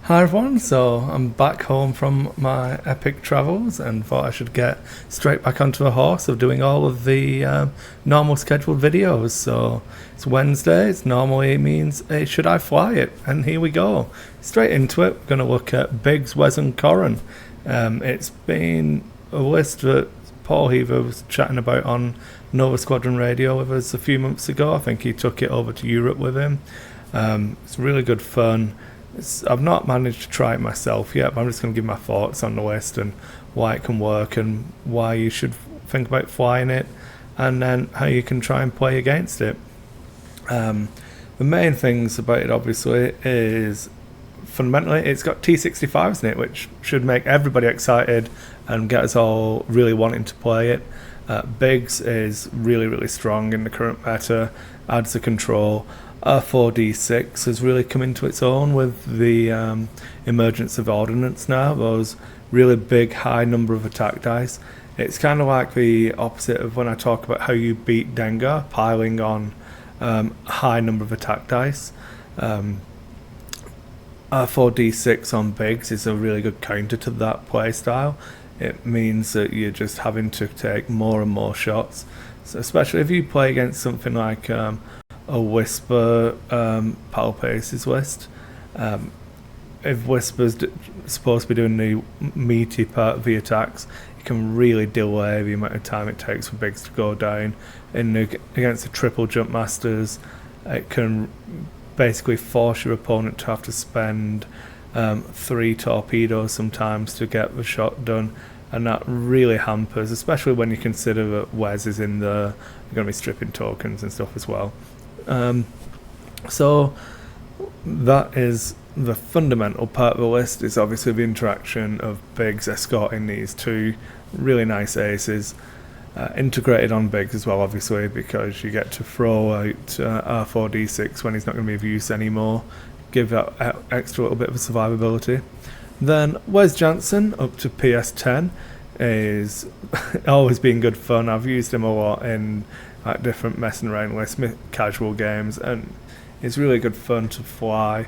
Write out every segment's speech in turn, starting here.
Hi everyone, so I'm back home from my epic travels and thought I should get straight back onto a horse of doing all of the normal scheduled videos. So it's Wednesday, it normally means hey, should I fly it? And here we go. Straight into it, we're going to look at Biggs, Wes and Corran. It's been a list that Paul Heaver was chatting about on Nova Squadron Radio with us a few months ago. I think he took it over to Europe with him. It's really good fun. I've not managed to try it myself yet, but I'm just going to give my thoughts on the list and why it can work and why you should think about flying it, and then how you can try and play against it. The main things about it obviously is fundamentally it's got T65s in it, which should make everybody excited and get us all really wanting to play it. Biggs is really strong in the current meta, adds the control. R4D6 has really come into its own with the emergence of ordnance now, those really big high number of attack dice. It's kind of like the opposite of when I talk about how you beat Dengar, piling on high number of attack dice. R4D6 on Biggs is a really good counter to that playstyle. It means that you're just having to take more and more shots, so especially if you play against something like a Whisper Palpace's list. If Whisper's supposed to be doing the meaty part of the attacks, it can really delay the amount of time it takes for Biggs to go down. Against the triple jump masters, it can basically force your opponent to have to spend 3 torpedoes sometimes to get the shot done, and that really hampers, especially when you consider that Wes is in there. You're going to be stripping tokens and stuff as well. So that is the fundamental part of the list, is obviously the interaction of Biggs escorting these two really nice aces. Integrated on Biggs as well, obviously, because you get to throw out R4D6 when he's not going to be of use anymore, give that extra little bit of survivability. Then Wes Janson up to PS10 is always been good fun. I've used him a lot in like different messing around lists, casual games, and it's really good fun to fly.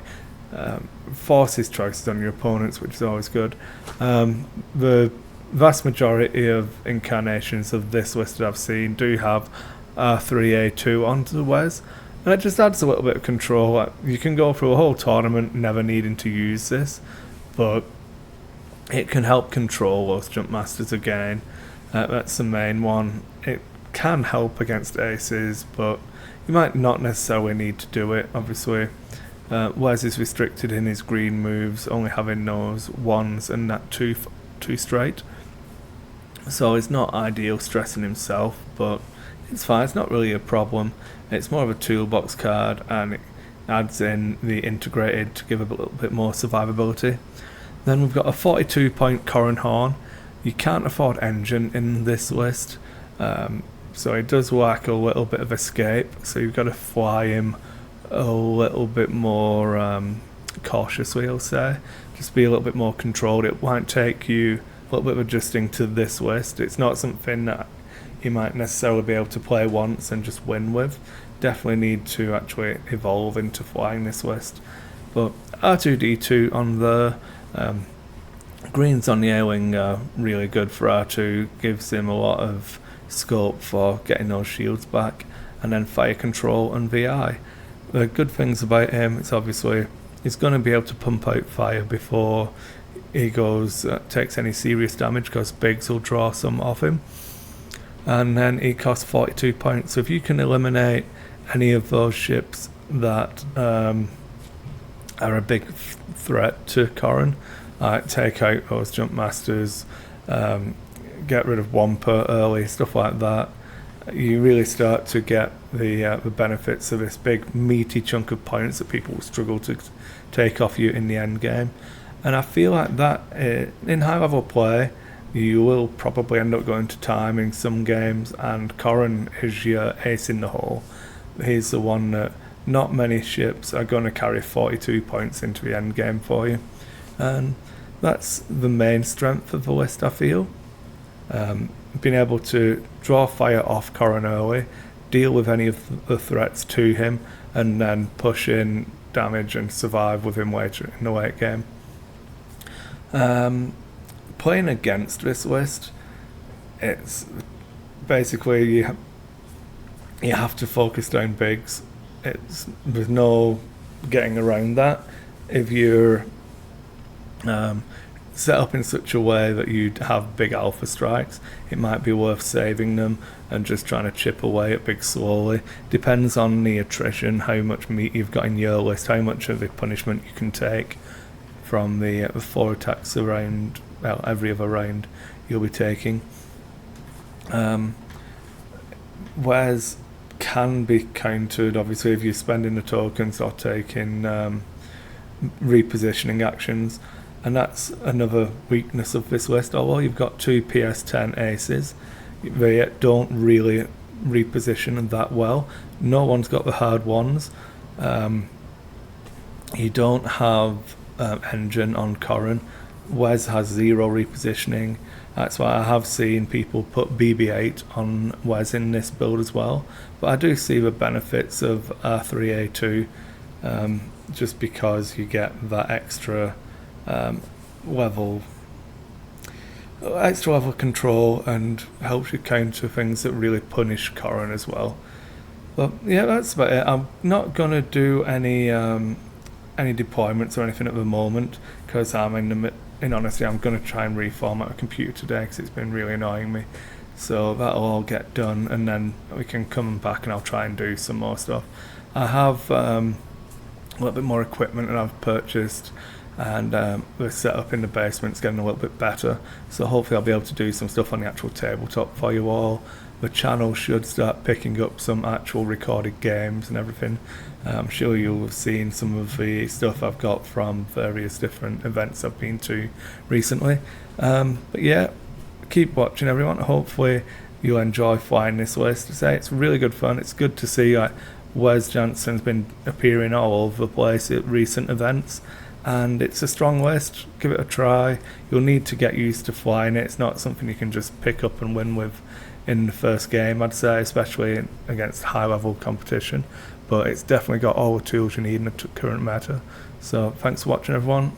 Forces choices on your opponents, which is always good. The vast majority of incarnations of this list that I've seen do have R3A2 onto Wes, and it just adds a little bit of control. Like, you can go through a whole tournament never needing to use this, but it can help control those jump masters again. That's the main one. It can help against aces, but you might not necessarily need to do it. Obviously, Wes is restricted in his green moves, only having those ones and that two straight. So it's not ideal stressing himself, but it's fine. It's not really a problem. It's more of a toolbox card, and it adds in the integrated to give a little bit more survivability. Then we've got a 42-point Corran Horn. You can't afford engine in this list, so it does lack a little bit of escape, so you've got to fly him a little bit more cautiously, I'll say. Just be a little bit more controlled. It might take you a little bit of adjusting to this list. It's not something that you might necessarily be able to play once and just win with. Definitely need to actually evolve into flying this list. But R2D2 on the greens on the A-wing are really good for R2. Gives him a lot of scope for getting those shields back, and then fire control and VI. The good things about him is obviously he's going to be able to pump out fire before he takes any serious damage, because Biggs will draw some off him, and then he costs 42 points. So if you can eliminate any of those ships that are a big threat to Corran, take out those jump masters, get rid of Wampa early, stuff like that, you really start to get the benefits of this big meaty chunk of points that people will struggle to take off you in the end game. And I feel like that in high level play you will probably end up going to time in some games, and Corran is your ace in the hole. He's the one that not many ships are going to carry 42 points into the end game for you, and that's the main strength of the list, I feel. Being able to draw fire off Corran early, deal with any of the threats to him, and then push in damage and survive with him later in the late game. Playing against this list, it's basically you have to focus down bigs. There's no getting around that. If you're set up in such a way that you'd have big alpha strikes, it might be worth saving them and just trying to chip away at big slowly. Depends on the attrition, how much meat you've got in your list, how much of the punishment you can take from the 4 attacks around, well, every other round you'll be taking. Whereas can be countered, obviously, if you're spending the tokens or taking repositioning actions, and that's another weakness of this list. Although you've got 2 PS10 aces, they don't really reposition that well. No one's got the hard ones. You don't have engine on Corran. Wes has 0 repositioning. That's why I have seen people put BB-8 on Wes in this build as well. But I do see the benefits of R3A2, just because you get that extra level control and helps you counter things that really punish Corran as well. But yeah, that's about it. I'm not gonna do any deployments or anything at the moment because I'm in honesty, I'm going to try and reformat a computer today because it's been really annoying me. So that'll all get done, and then we can come back and I'll try and do some more stuff. I have a little bit more equipment that I've purchased, and the setup in the basement's getting a little bit better. So hopefully I'll be able to do some stuff on the actual tabletop for you all. The channel should start picking up some actual recorded games and everything. I'm sure you'll have seen some of the stuff I've got from various different events I've been to recently. But yeah, keep watching everyone. Hopefully you'll enjoy flying this list. It's really good fun. It's good to see Wes Janson's been appearing all over the place at recent events. And it's a strong list. Give it a try. You'll need to get used to flying it. It's not something you can just pick up and win with in the first game, I'd say, especially against high-level competition. But it's definitely got all the tools you need in the current meta. So thanks for watching, everyone.